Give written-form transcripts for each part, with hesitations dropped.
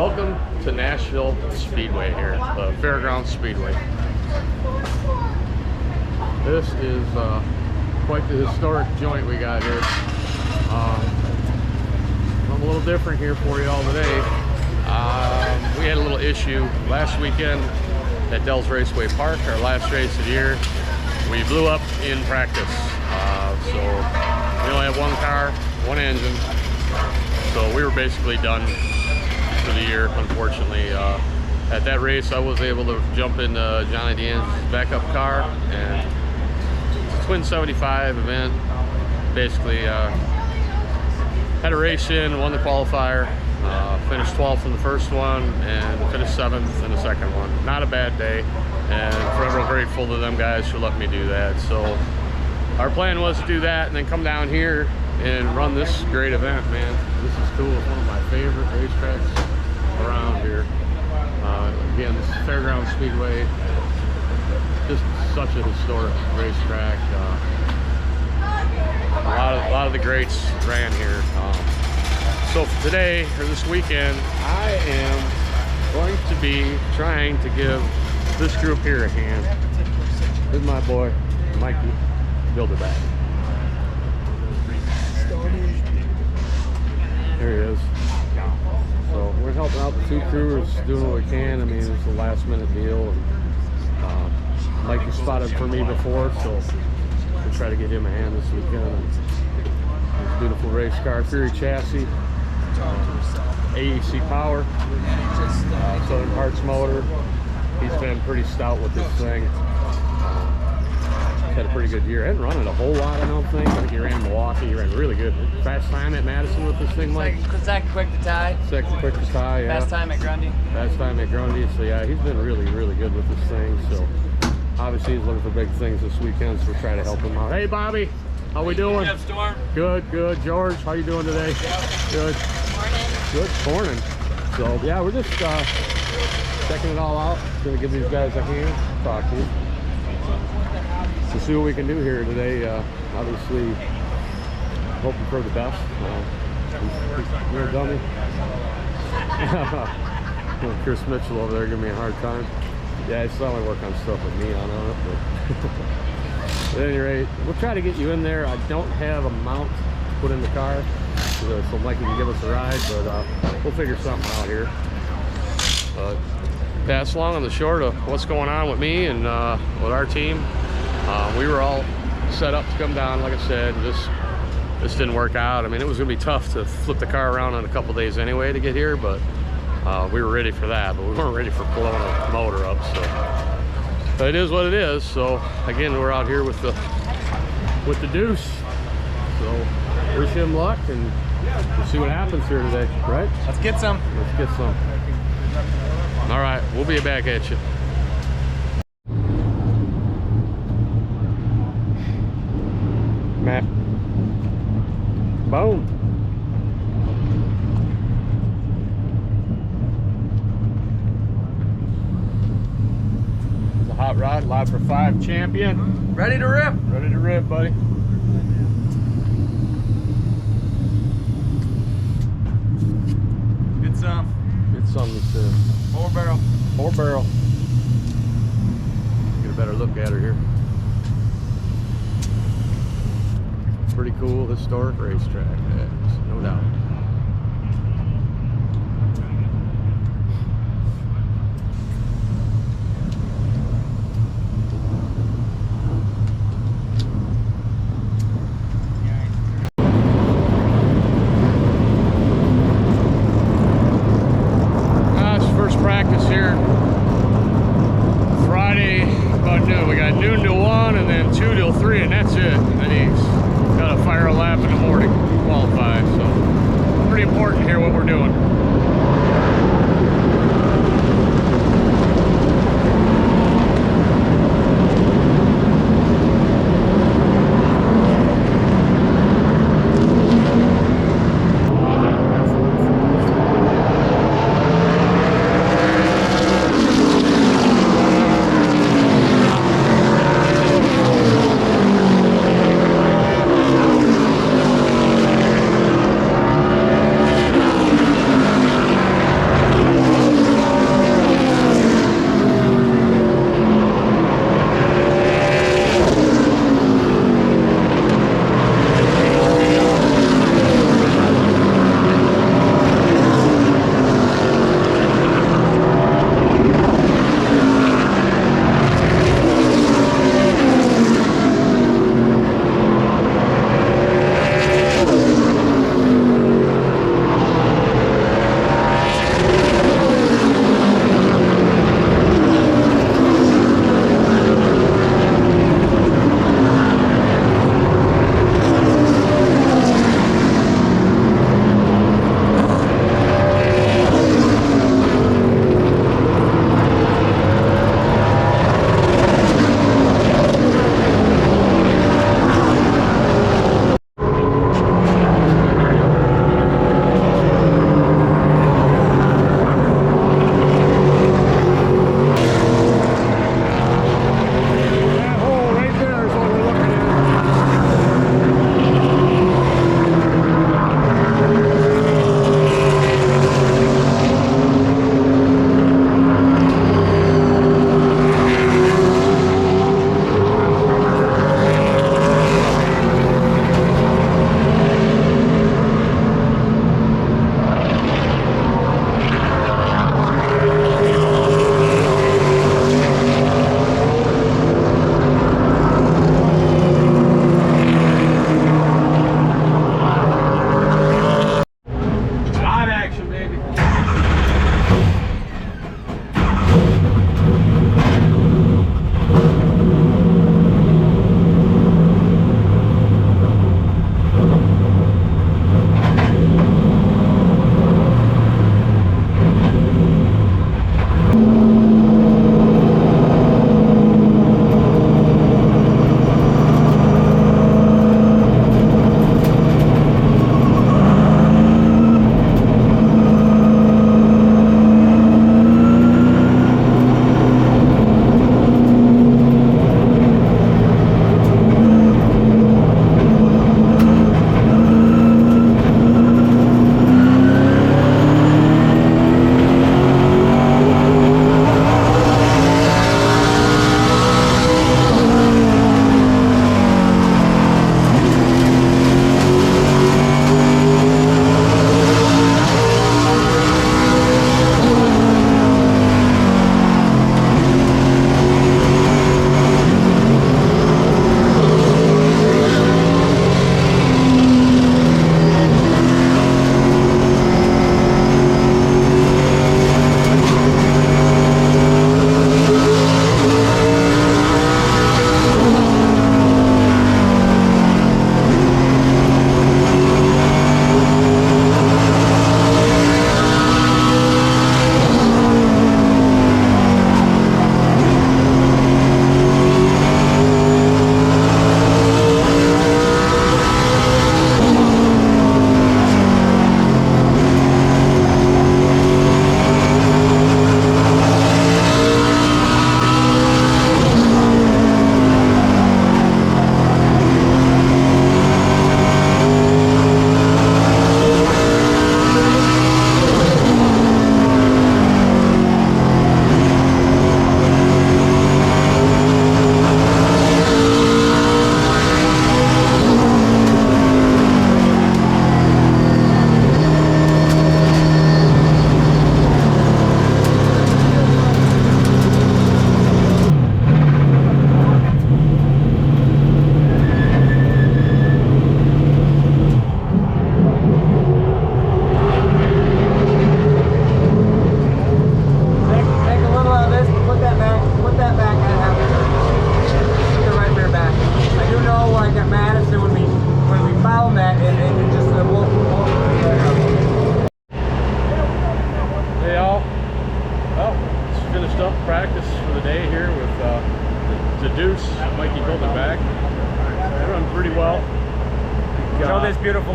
Welcome to Nashville Speedway here, the Fairground Speedway. This is quite the historic joint we got here. I'm a little different here for you all today. We had a little issue last weekend at Dells Raceway Park, our last race of the year. We blew up in practice, so we only have one car, one engine, so we were basically done for the year, unfortunately. At that race, I was able to jump in Johnny Dean's backup car, and it's a Twin 75 event. Basically, had a race in, won the qualifier, finished 12th in the first one, and finished 7th in the second one. Not a bad day, and forever grateful to them guys for letting me do that. So our plan was to do that and then come down here and run this great event, man. This is cool. It's one of my favorite racetracks around here. Again, this is Fairground Speedway. Just such a historic racetrack. A lot of the greats ran here. So for today, or this weekend, I am going to be trying to give this group here a hand. This is my boy, Mikey, build it back. There he is. So we're helping out the two crews, doing what we can. I mean, it's a last minute deal. And, Mikey spotted for me before, so we'll try to get him a hand this weekend. This beautiful race car, Fury chassis, AEC power, Southern Parts motor. He's been pretty stout with this thing. Had a pretty good year. Hadn't run it a whole lot, I don't think. I think he ran Milwaukee. He ran really good. Fast time at Madison with this thing, Mike. Second quick to tie. Second quick to tie, yeah. Fast time at Grundy. Fast time at Grundy. So yeah, he's been really, really good with this thing. So obviously he's looking for big things this weekend, so we'll try to help him out. Hey Bobby, how we doing? Good, Storm. Good, good. George, how you doing today? Yep. Good. Morning. Good morning. So yeah, we're just checking it all out. Gonna give these guys a hand, talk to you. To see what we can do here today. Obviously, hoping for the best. You're a dummy. Chris Mitchell over there giving me a hard time. Yeah, he's only work on stuff with me on it. But at any rate, we'll try to get you in there. I don't have a mount to put in the car, so Mikey can give us a ride, but we'll figure something out here. But that's long on the short of what's going on with me and with our team. We were all set up to come down, like I said. This didn't work out. I mean, it was gonna be tough to flip the car around in a couple days anyway to get here, but we were ready for that, but we weren't ready for blowing a motor up. So it is what it is. So again, we're out here with the Deuce. So wish him luck, and we'll see what happens here today, right? Let's get some. Let's get some. All right, we'll be back at you. Matt. Boom. It's a hot rod, live for 5 champion. Ready to rip. Ready to rip, buddy. Get some. Get some, he said. 4 barrel. 4 barrel. Get a better look at her here. Pretty cool historic racetrack, no doubt. It's first practice here. Friday about noon. We got noon till 1 and then 2 till 3, and that's it. Then he's got to fire a lap in the morning, qualify.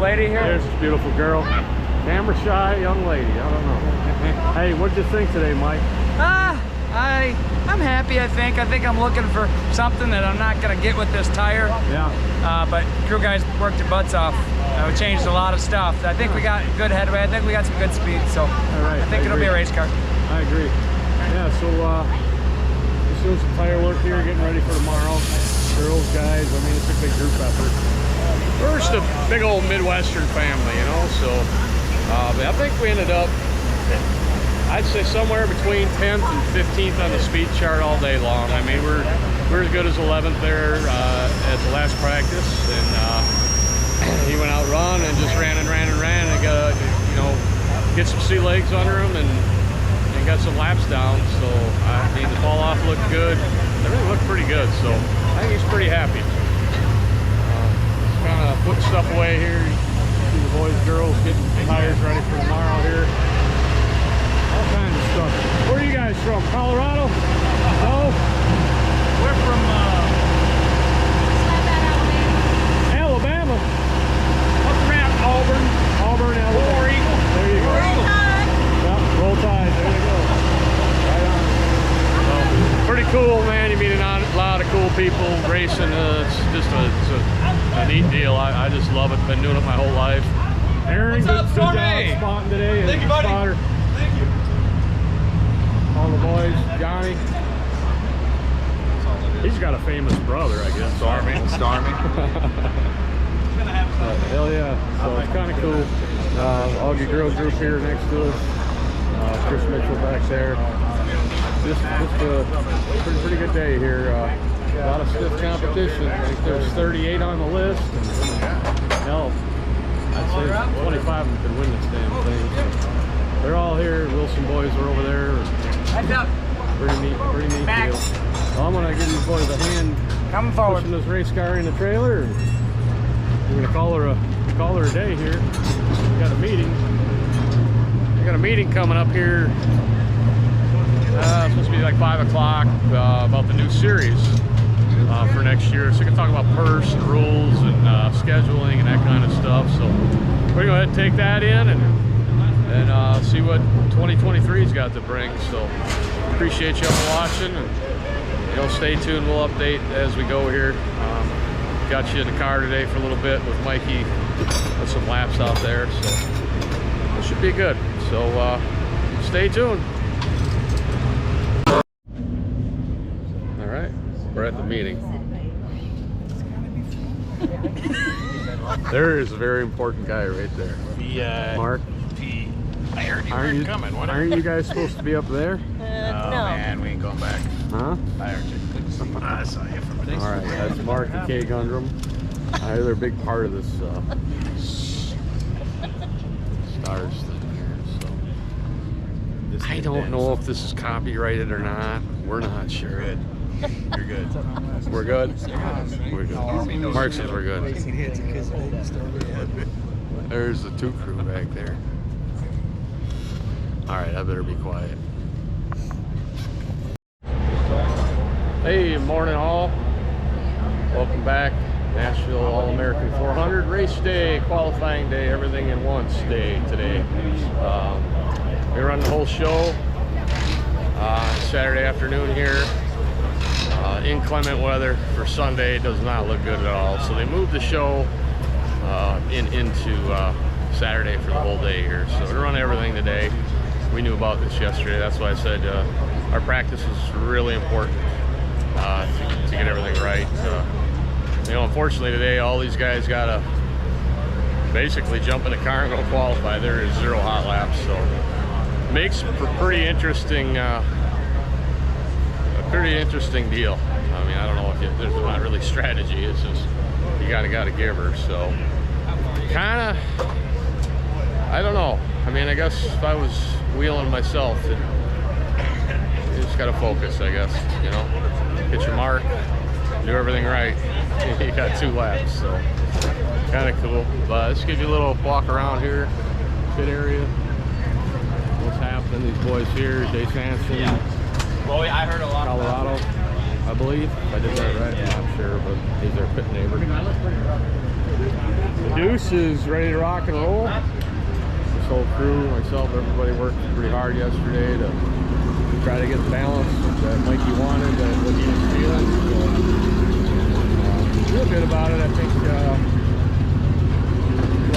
lady here? There's this beautiful girl. Camera shy young lady. I don't know. Hey, what'd you think today, Mike? I'm happy, I think. I think I'm looking for something that I'm not gonna get with this tire. Yeah. But crew guys worked their butts off. We changed a lot of stuff. I think we got good headway. I think we got some good speed. So all right, I think it'll be a race car. I agree. Yeah, so just doing some tire work here, getting ready for tomorrow. Girls, guys, I mean, it's a big group effort. We're just a big old Midwestern family, you know, so I think we ended up, I'd say somewhere between 10th and 15th on the speed chart all day long. I mean, we're as good as 11th there at the last practice, and he went out run and just ran and got, you know, get some sea legs under him and got some laps down. So I mean, the fall off looked good. Everything looked pretty good. So I think he's pretty happy. Just kind of putting stuff away here. See the boys, girls getting tires ready for tomorrow here. All kinds of stuff. Where are you guys from? Colorado? No? We're from Alabama. Up around Auburn, Alabama. War Eagle. There you go. Yeah, roll tide. There you go. Right on. So, pretty cool, man. You meet a lot of cool people racing. It's just a neat deal. I just love it. Been doing it my whole life. Aaron, good job spotting today. Thank you, buddy. Spotter. Thank you. All the boys, Johnny. He's got a famous brother, I guess. Stormy. Hell yeah. So it's kind of cool. Augie Girl Group here next to us. Chris Mitchell back there. Just a pretty good day here. A lot of stiff competition. I think there's 38 on the list. Hell, I'd say 25 of them could win this damn thing. So they're all here. Wilson boys are over there. Heads up. Pretty neat Back. deal. Well, I'm gonna give these boys a hand Coming forward. pushing this race car in the trailer. And we're gonna call her a day here. We got a meeting. We got a meeting coming up here. It's supposed to be like 5 o'clock about the new series for next year. So we can talk about purse and rules and scheduling and that kind of stuff. So we're gonna go ahead and take that in and see what 2023's got to bring. So appreciate y'all watching, and you know, stay tuned. We'll update as we go here. Got you in the car today for a little bit with Mikey with some laps out there, so it should be good. So stay tuned. All right, we're at the meeting. There is a very important guy right there. Mark. I heard you weren't coming. Aren't you guys supposed to be up there? Oh man, we ain't going back. Huh? I heard you. I saw you from a distance. All right, that's Mark and Kay Gundrum. They're a big part of this stars thing here. So I don't know if this is copyrighted or not. We're not sure. Good. You're good. We're good. We're good. Mark says we're good. There's the 2 crew back there. All right, I better be quiet. Hey, morning all. Welcome back. Nashville All American 400 race day, qualifying day, everything in one day today. We run the whole show Saturday afternoon here. Inclement weather for Sunday does not look good at all, so they moved the show into Saturday for the whole day here. So we run everything today. We knew about this yesterday. That's why I said our practice is really important to get everything right. You know, unfortunately today, all these guys gotta basically jump in the car and go qualify. There is 0 hot laps, so it makes for pretty interesting, a pretty interesting deal. I mean, I don't know if there's not really strategy. It's just you gotta give her. So kind of, I don't know. I mean, I guess if I was wheeling myself, you just gotta focus, I guess. You know, hit your mark, do everything right. You got 2 laps, so kind of cool. But let's give you a little walk around here, pit area. What's happening? These boys here, Jay Sampson, Well, I heard a lot. Colorado, I believe. If I did that right, I'm not sure, but he's their pit neighbor. The Deuce is ready to rock and roll. This whole crew, myself, everybody worked pretty hard yesterday to try to get the balance that Mikey wanted, what he was feeling. So, feel good about it. I think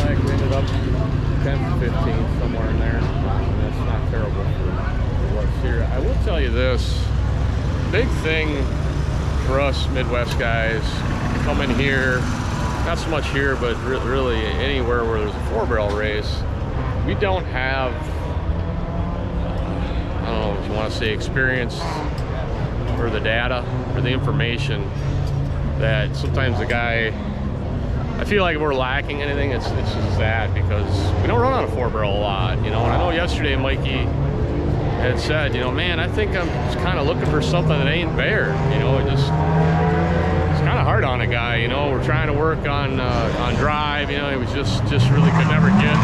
like we ended up 10th, 15th, somewhere in there. And that's not terrible for what's here. I will tell you this, big thing for us Midwest guys coming here, not so much here, but really anywhere where there's a 4-barrel race, we don't have, I don't know if you want to say experience or the data or the information that sometimes the guy, I feel like if we're lacking anything, it's just that, because we don't run on a 4-barrel a lot, you know. And I know yesterday Mikey had said, you know, man, I think I'm just kind of looking for something that ain't bare, you know. It's kind of hard on a guy, you know. We're trying to work on drive, you know. He was just really could never get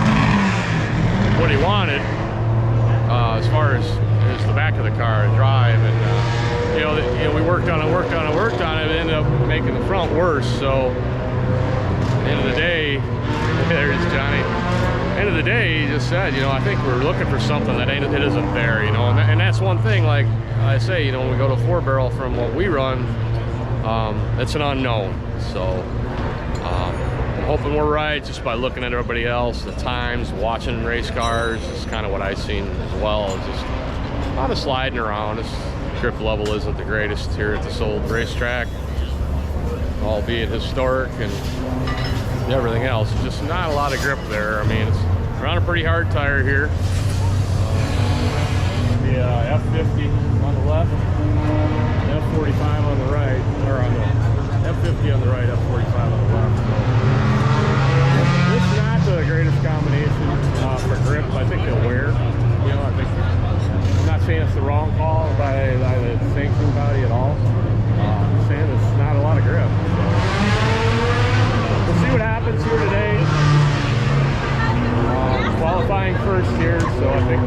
what he wanted as far as the back of the car drive, and you know, we worked on it, it ended up making the front worse. So at the end of the day, there's Johnny. End of the day, he just said, you know, I think we're looking for something that it isn't there, you know. And that's one thing, like I say, you know, when we go to 4-barrel from what we run, it's an unknown. So I'm hoping we're right just by looking at everybody else, the times, watching race cars. Is kind of what I've seen as well. It's just a lot of sliding around. This grip level isn't the greatest here at this old racetrack, albeit historic and everything else. It's just not a lot of grip there. I mean, we're on a pretty hard tire here. The F50 on the left, F45 on the right, or on the F50 on the right, F45 on the left. So, this is not the greatest combination for grip. I think they'll wear. You know, I'm not saying it's the wrong call by the sanctioning body at all. I'm saying it's not a lot of grip. We'll see what happens here today. Qualifying first here, so I think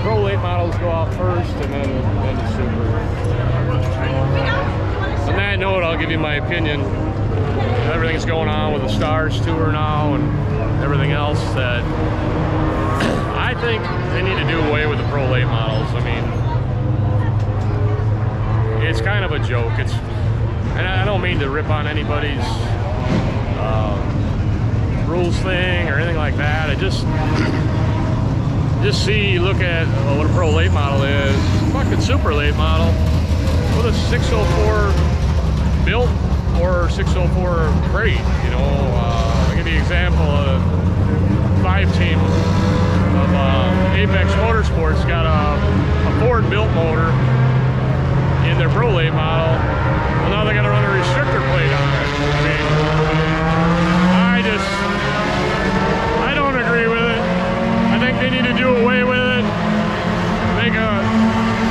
Pro late models go out first, and then the Super. On that note, I'll give you my opinion. Everything's going on with the Stars Tour now and everything else, that I think they need to do away with the Pro late models. I mean, it's kind of a joke. And I don't mean to rip on anybody's rules thing or anything like that. I just look at what a Pro late model is. Fucking super late model with a 604 built or 604 crate. You know, I'll give you an example. A 5-team of Apex Motorsports got a Ford built motor in their Pro late model. Well, now they got to run a restrictor plate on it. I mean, I don't agree with it. I think they need to do away with it.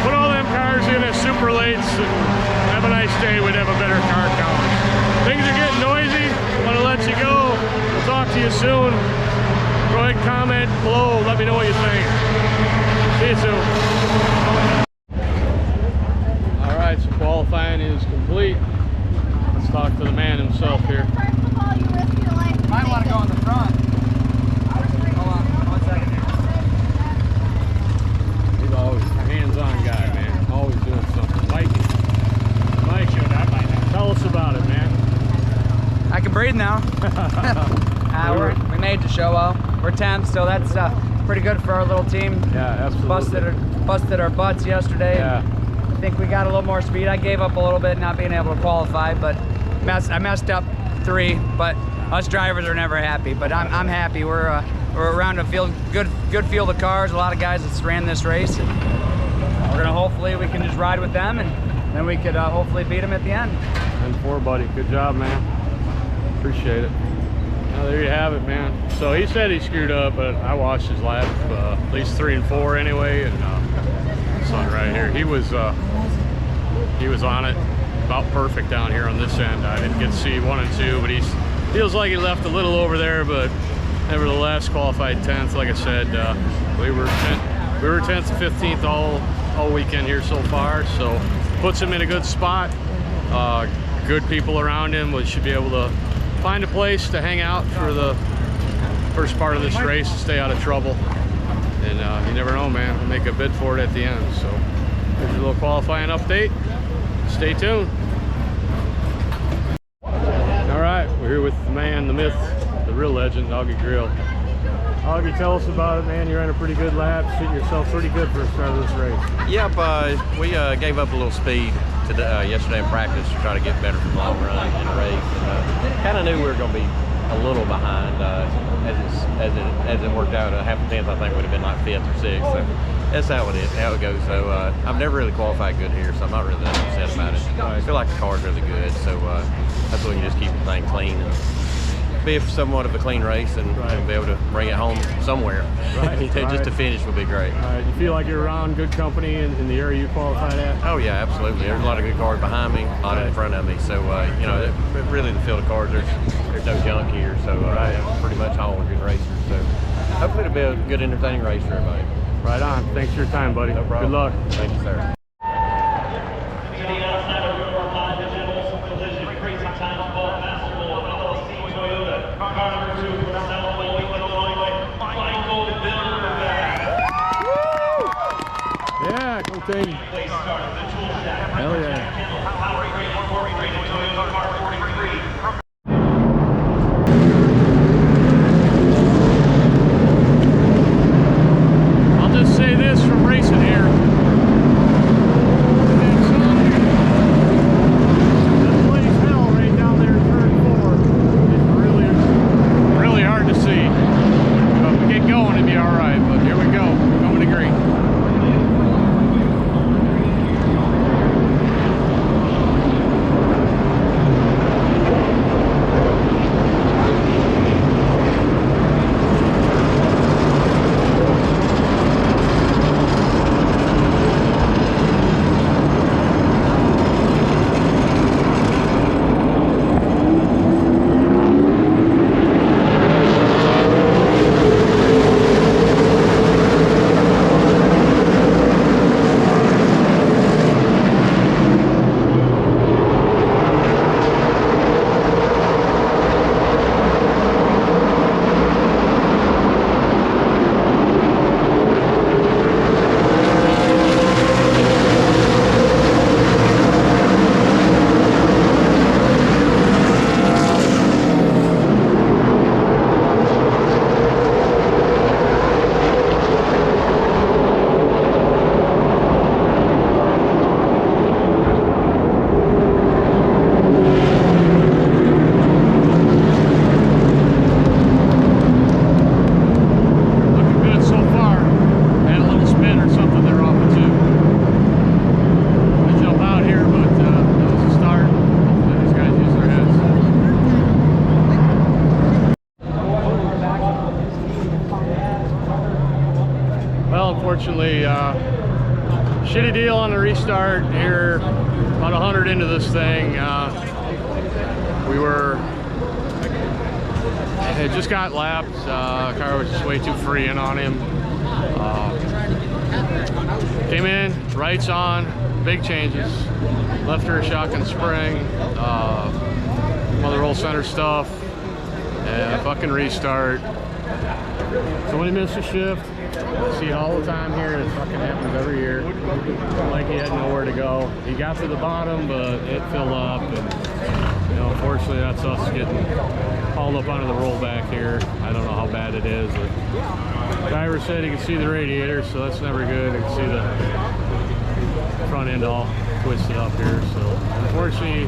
Put all them cars in as super lates and have a nice day. We'd have a better car count. Things are getting noisy. I want to let you go. We'll talk to you soon. Go ahead and comment below. Let me know what you think. See you soon. All right, so qualifying is complete. Let's talk to the man himself here. Might want to go in the front. Hold on, 1 second here. He's always a hands-on guy, man. Always doing something. Mike, tell us about it, man. I can breathe now. We made the show well. We're 10th, so that's pretty good for our little team. Yeah, absolutely. Busted our butts yesterday. Yeah. I think we got a little more speed. I gave up a little bit not being able to qualify, but I messed up 3, but us drivers are never happy, but I'm happy. We're around a field, good field of cars. A lot of guys that's ran this race, and we're gonna hopefully we can just ride with them, and then we could hopefully beat them at the end. 10-4, buddy. Good job, man. Appreciate it. Well, there you have it, man. So he said he screwed up, but I watched his lap, at least 3 and 4 anyway, and this one right here, he was on it about perfect down here on this end. I didn't get to see 1 and 2, but he feels like he left a little over there, but nevertheless qualified 10th. Like I said, we were 10th to 15th all weekend here so far, so puts him in a good spot. Good people around him. We should be able to find a place to hang out for the first part of this race to stay out of trouble. And you never know, man. We'll make a bid for it at the end. So here's a little qualifying update. Stay tuned. All right, we're here with the man, the myth, the real legend, Augie Grill. Augie, tell us about it, man. You're on a pretty good lap, shooting yourself pretty good for the start of this race. Yep, we gave up a little speed yesterday in practice to try to get better for the long run in the race. Kind of knew we were going to be a little behind as it worked out. A half a tenth, I think, would have been like 5th or 6th. So that's how it goes. So I've never really qualified good here, so I'm not really that upset about it. I feel like the car's really good, so that's why we can just keep the thing clean and be somewhat of a clean race and be able to bring it home somewhere. Just to finish would be great. You feel like you're around good company in the area you qualified at? Oh yeah, absolutely. There's a lot of good cars behind me, a lot in front of me. So you know, really the field of cars, there's no junk here. So pretty much all good racers. So hopefully it'll be a good, entertaining race for everybody. Right on. Thanks for your time, buddy. No problem. Good luck. Thank you, sir. Yeah, go team. Hell yeah. I'll just say this from racing here. That place hell right down there in turn 4 is really, really hard to see. But if we get going, it'd be all right. But here we go, coming to green. Unfortunately, shitty deal on the restart here. About 100 into this thing, it just got lapped. Car was just way too free in on him. Came in, rights on, big changes. Left her shotgun spring, mother roll center stuff, and fucking restart. So when he missed a shift, see it all the time here. It fucking happens every year. Like he had nowhere to go. He got to the bottom, but it filled up, and you know, unfortunately, that's us getting hauled up onto the rollback here. I don't know how bad it is. The driver said he could see the radiator, so that's never good. You can see the front end all twisted up here. So unfortunately,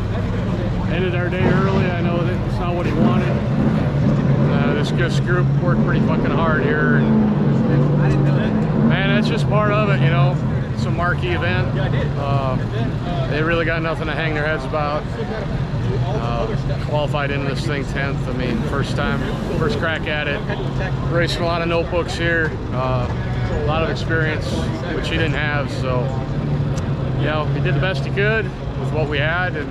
ended our day early. I know that it's not what he wanted. This group worked pretty fucking hard here, and man, that's just part of it, you know. It's a marquee event. They really got nothing to hang their heads about. Qualified into this thing 10th. I mean, first crack at it. Racing a lot of notebooks here. A lot of experience, which he didn't have. So, you know, he did the best he could with what we had, and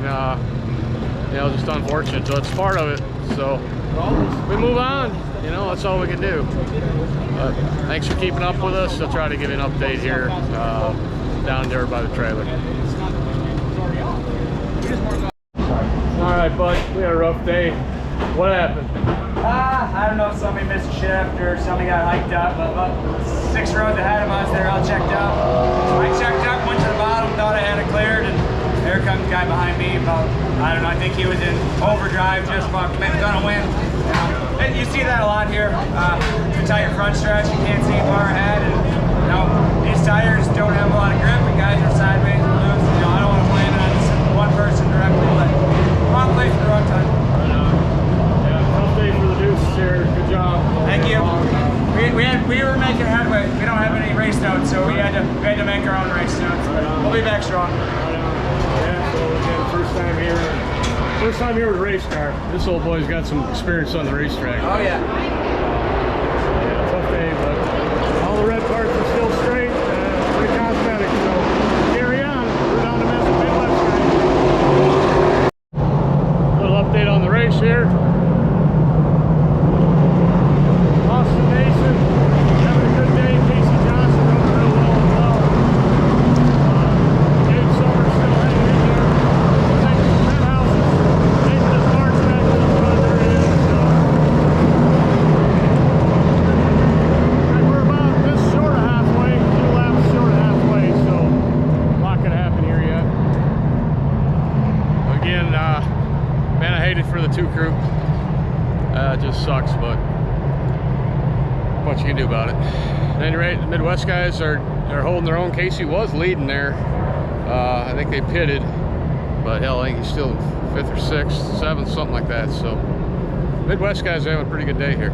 you know, just unfortunate. So it's part of it. So we move on. You know, that's all we can do. Thanks for keeping up with us. I'll try to give you an update here down there by the trailer. All right, bud. We had a rough day. What happened? I don't know if somebody missed a shift or somebody got hiked up, but about 6 rows ahead of us, they're all checked up. I checked up, went to the bottom, thought I had it cleared, and there comes the guy behind me about, I don't know, I think he was in overdrive, just about gonna win. And you see that a lot here. The tight front stretch, you can't see far ahead, and you know, these tires don't have a lot of grip, and guys are sideways and loose. You know, I don't want to blame it on one person directly, but wrong place at the wrong time. Tough day for the Deuces here. Good job. Thank you. We were making headway. We don't have any race notes, so we had to make our own race notes. But we'll be back strong. Yeah, so again, first time here with a race car. This old boy's got some experience on the racetrack. Oh yeah. Yeah, tough day, but all the red parts are still straight. Pretty cosmetic, so carry on. We're down to Midwest. Little update on the race here. For the 2 crew, it just sucks, but what you can do about it. At any rate, the Midwest guys are holding their own. Casey was leading there. I think they pitted, but hell, I think he's still 5th or 6th, 7th, something like that. So Midwest guys are having a pretty good day here.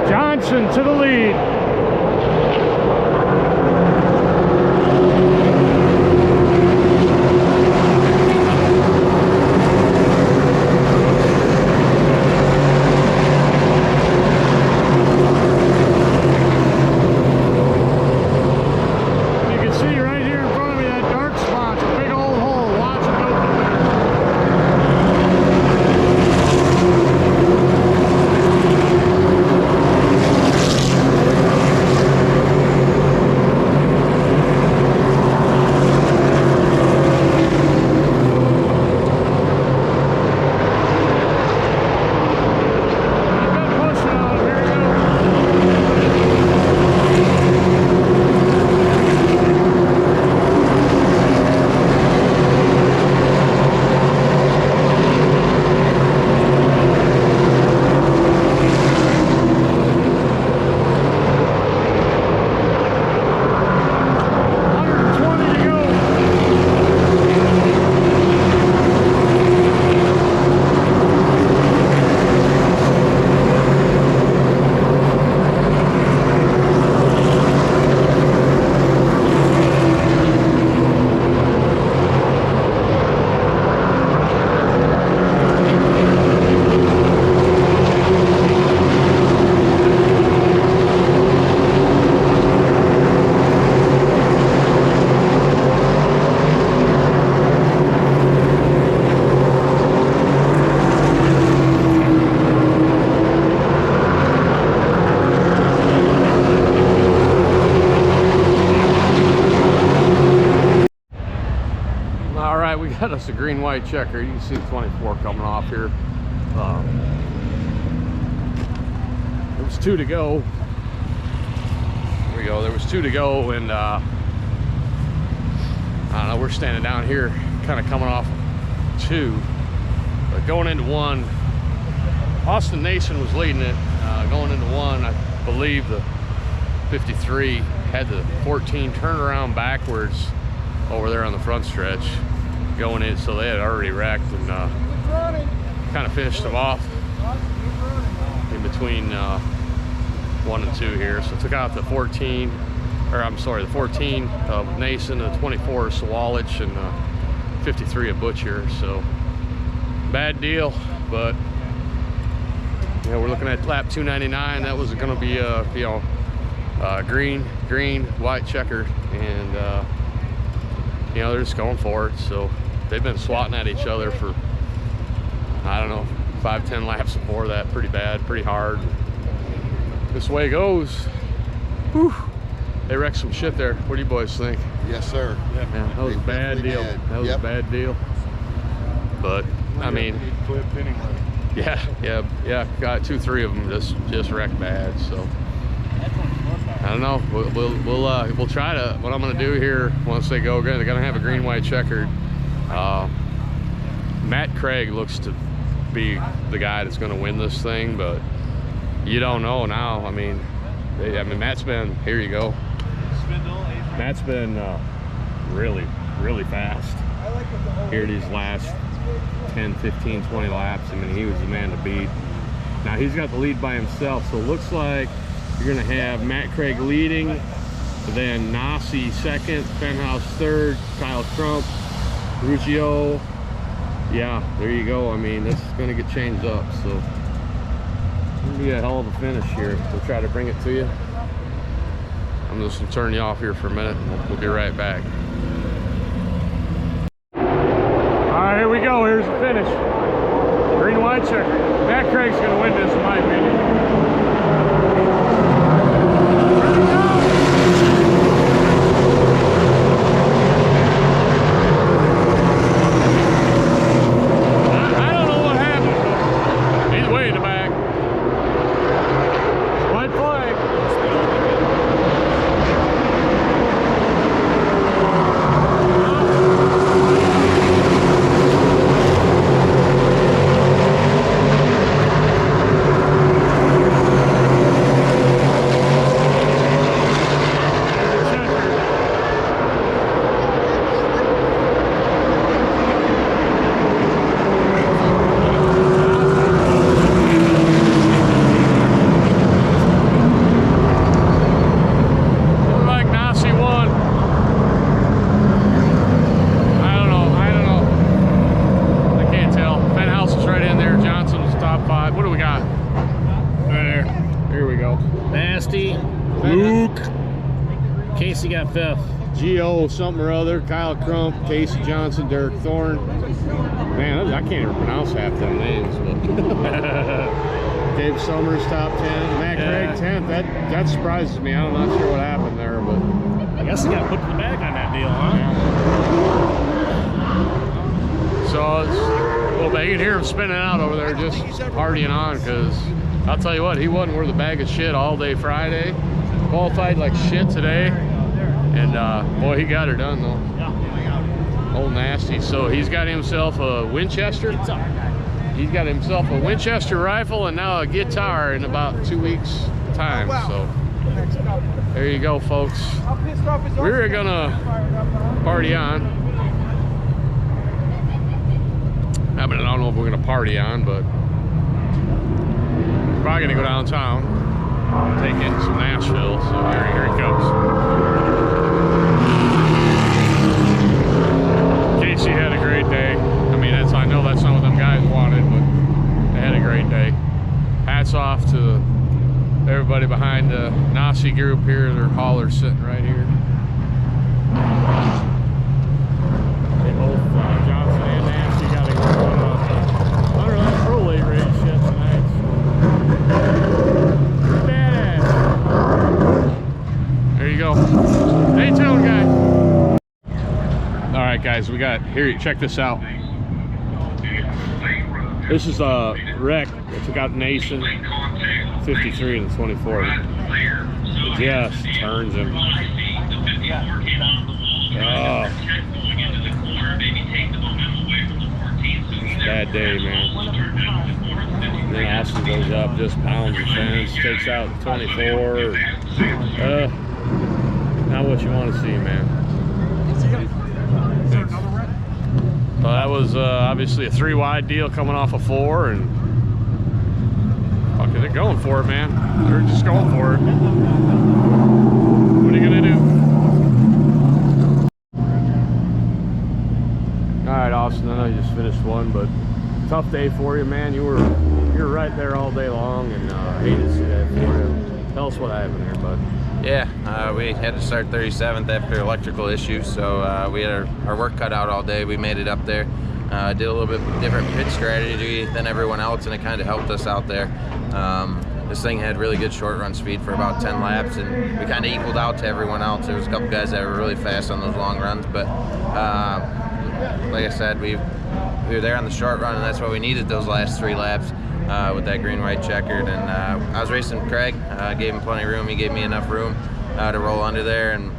Johnson to the lead. Got us a green-white checker. You can see the 24 coming off here. There was 2 to go. There we go. There was 2 to go, and I don't know. We're standing down here, kind of coming off 2, but going into 1. Austin Nation was leading it. Going into 1, I believe the 53 had the 14 turned around backwards over there on the front stretch. Going in, so they had already wrecked and kind of finished them off in between 1 and 2 here. So took out the 14, or I'm sorry, the 14 of Nason, the 24 of Sawalich, and 53 of Butcher. So bad deal, but yeah, we're looking at lap 299. That was going to be a green, white checker, and you know, they're just going for it. So they've been swatting at each other for, I don't know, 5-10 laps before that. Pretty bad, pretty hard. This way it goes. Whew. They wrecked some shit there. What do you boys think? Yes, sir. Yeah, that was a bad deal. That was a bad deal. but I mean, yeah, got 2-3 of them just wrecked bad. So I don't know. We'll try to. What I'm gonna do here once they go, they're gonna have a green white checkered. Matt Craig looks to be the guy that's gonna win this thing, but you don't know now. I mean, Matt's been, here you go. Matt's been really fast here these last 10, 15, 20 laps. I mean, he was the man to beat. Now he's got the lead by himself, so it looks like you're gonna have Matt Craig leading, then Nasi second, Fenhouse third, Kyle Crump, Ruggiero. Yeah, there you go. I mean, this is gonna get changed up, so it's gonna be a hell of a finish here. We'll try to bring it to you. I'm just gonna turn you off here for a minute, and we'll be right back. All right, here we go. Here's the finish. Green white checker. Matt Craig's gonna win this, in my opinion. Casey got fifth. Geo something or other, Kyle Crump, Casey Johnson, Derek Thorne. Man, I can't even pronounce half them names. But Dave Summers top 10, Matt Craig 10th. That surprises me. I'm not sure what happened there, but I guess he got put in the bag on that deal, huh? Yeah. So it's a little bit. You can hear him spinning out over there, just partying on. Because I'll tell you what, he wasn't worth a bag of shit all day Friday. Qualified like shit today, and boy, he got her done though. Old Nasty. So he's got himself a Winchester. He's got himself a Winchester rifle and now a guitar in about 2 weeks time. So there you go, folks. We're gonna party on. I mean, I don't know if we're gonna party on, but we're probably gonna go downtown. Take in some Nashville, so here he comes. Casey had a great day. I mean, I know that's not what them guys wanted, but they had a great day. Hats off to everybody behind the Nasi group here. Their haulers sitting right here. They both, Johnson and Nancy, got to go on under that pro late race shit tonight. There you go. Hey, town guy. All right, guys, we got here. Check this out. This is a wreck that took out Nason, 53 and 24. It just turns him. Oh, bad day, man. And then Austin goes up, just pounds the fence, takes out 24. Not what you want to see, man. Well, that was obviously a 3-wide deal coming off of 4, and fuck, they're going for it, man. They're just going for it. What are you gonna do? All right, Austin. I know you just finished one, but tough day for you, man. You were right there all day long, and I hate to see that for you. Tell us what happened here, bud. Yeah, we had to start 37th after electrical issues, so we had our work cut out all day. We made it up there, did a little bit different pit strategy than everyone else, and it kind of helped us out there. This thing had really good short run speed for about 10 laps, and we kind of equaled out to everyone else. There was a couple guys that were really fast on those long runs, but like I said, we we were there on the short run, and that's why we needed those last 3 laps with that green-white checkered. And I was racing Craig, gave him plenty of room. He gave me enough room to roll under there. And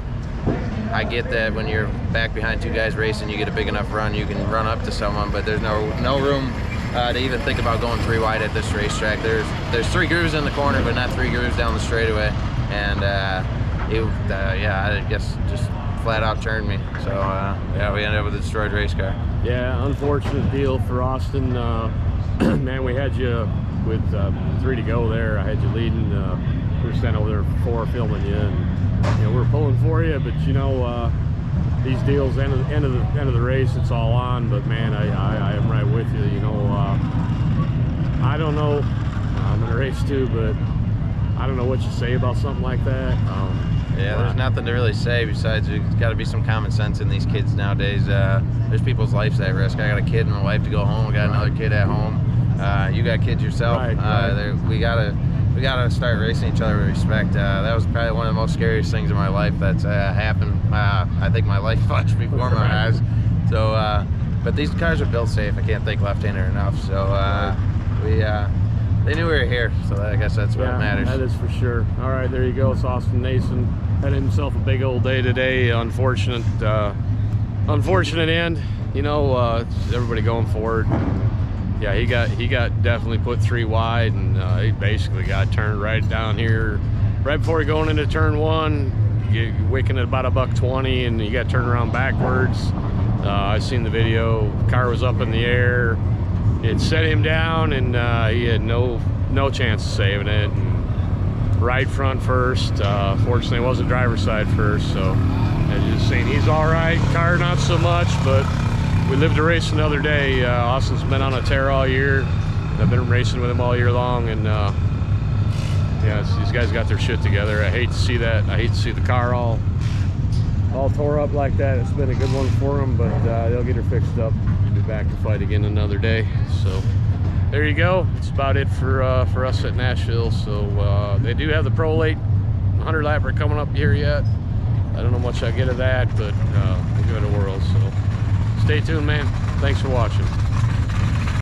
I get that when you're back behind 2 guys racing, you get a big enough run, you can run up to someone, but there's no room to even think about going 3 wide at this racetrack. There's 3 grooves in the corner, but not 3 grooves down the straightaway. And yeah, I guess just flat out turned me. So yeah, we ended up with a destroyed race car. Yeah, unfortunate deal for Austin. Man, we had you with 3 to go there. I had you leading. We were standing over there 4 filming you, and we were pulling for you. But these deals, end of the race, it's all on. But man, I am right with you. I don't know. I'm in a race too, but I don't know what you say about something like that. Yeah, there's nothing to really say besides there's got to be some common sense in these kids nowadays. There's people's lives at risk. I got a kid and a wife to go home. I got another kid at home. You got kids yourself. Right. We gotta start racing each other with respect. That was probably one of the most scariest things in my life that's happened. I think my life flashed before my eyes. So, but these cars are built safe. I can't thank left-hander enough. So they knew we were here, so I guess that's what matters. That is for sure. All right, there you go. It's Austin Nason. Had himself a big old day today. Unfortunate end. Everybody going forward. Yeah, he got definitely put 3 wide, and he basically got turned right down here, right before he going into turn 1. You're wicking at about $120, and you got turned around backwards. I seen the video. Car was up in the air. It set him down, and he had no chance of saving it. And right front first. Fortunately, it wasn't driver's side first, so as you're seeing, he's all right. Car not so much, but we live to race another day. Austin's been on a tear all year. I've been racing with him all year long, and yeah, these guys got their shit together. I hate to see that. I hate to see the car all tore up like that. It's been a good one for them, but they'll get her fixed up. Be back to fight again another day. So there you go. It's about it for us at Nashville. So they do have the Pro Late 100 lapper coming up here yet. I don't know much I get of that, but we'll give it a whirl. So stay tuned, man. Thanks for watching.